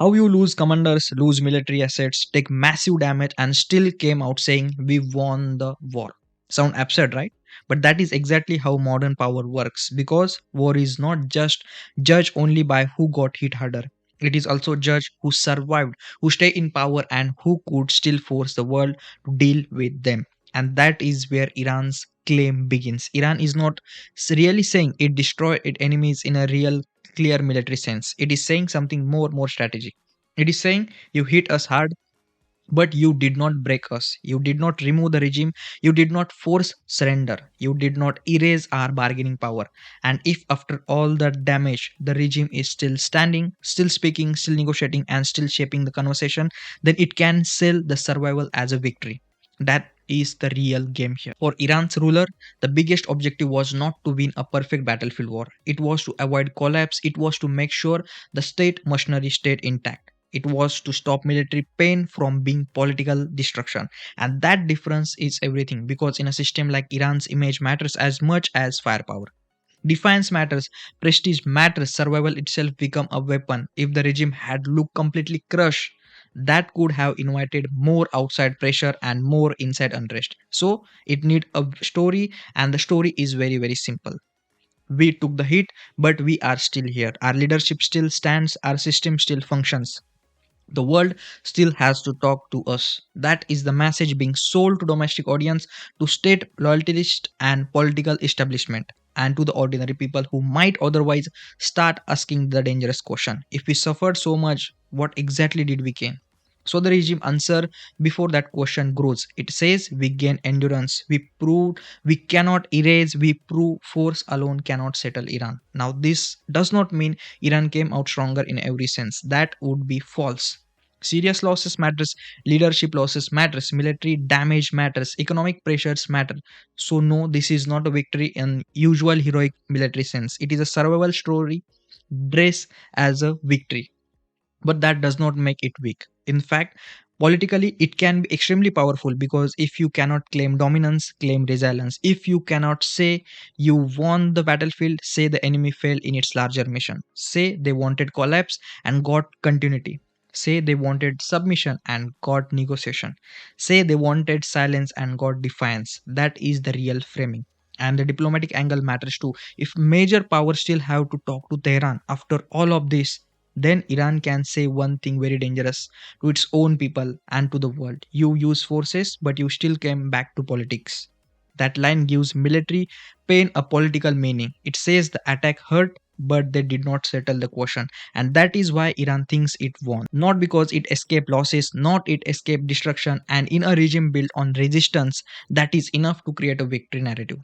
How you lose commanders, lose military assets, take massive damage, and still came out saying we won the war. Sound absurd, right? But that is exactly how modern power works because war is not just judged only by who got hit harder. It is also judged who survived, who stay in power, and who could still force the world to deal with them. And that is where Iran's claim begins. Iran is not really saying it destroyed its enemies in a real clear military sense. It is saying something more strategic. It is saying you hit us hard, but you did not break us. You did not remove the regime. You did not force surrender. You did not erase our bargaining power. And if after all that damage, the regime is still standing, still speaking, still negotiating, and still shaping the conversation, then it can sell the survival as a victory. That is the real game here. For Iran's ruler, the biggest objective was not to win a perfect battlefield war. It was to avoid collapse. It was to make sure the state machinery stayed intact. It was to stop military pain from being political destruction. And that difference is everything because in a system like Iran's, image matters as much as firepower. Defiance matters, prestige matters, survival itself become a weapon. If the regime had looked completely crushed, that could have invited more outside pressure and more inside unrest. So it need a story, and the story is very simple. We took the hit, but we are still here. Our leadership still stands, our system still functions. The world still has to talk to us. That is the message being sold to domestic audience, to state loyalists and political establishment, and to the ordinary people who might otherwise start asking the dangerous question: if we suffered so much, what exactly did we gain? So the regime answer before that question grows. It says we gain endurance, we prove we cannot erase, we prove force alone cannot settle Iran. Now this does not mean Iran came out stronger in every sense. That would be false. Serious losses matters, leadership losses matters, military damage matters, economic pressures matter. So no, this is not a victory in usual heroic military sense. It is a survival story dressed as a victory, but that does not make it weak. In fact, politically, it can be extremely powerful because if you cannot claim dominance, claim resilience. If you cannot say you won the battlefield, say the enemy failed in its larger mission. Say they wanted collapse and got continuity. Say they wanted submission and got negotiation. Say they wanted silence and got defiance. That is the real framing. And the diplomatic angle matters too. If major powers still have to talk to Tehran after all of this, then Iran can say one thing very dangerous to its own people and to the world. You use forces, but you still came back to politics. That line gives military pain a political meaning. It says the attack hurt, but they did not settle the question. And that is why Iran thinks it won. Not because it escaped losses, not it escaped destruction, and in a regime built on resistance, that is enough to create a victory narrative.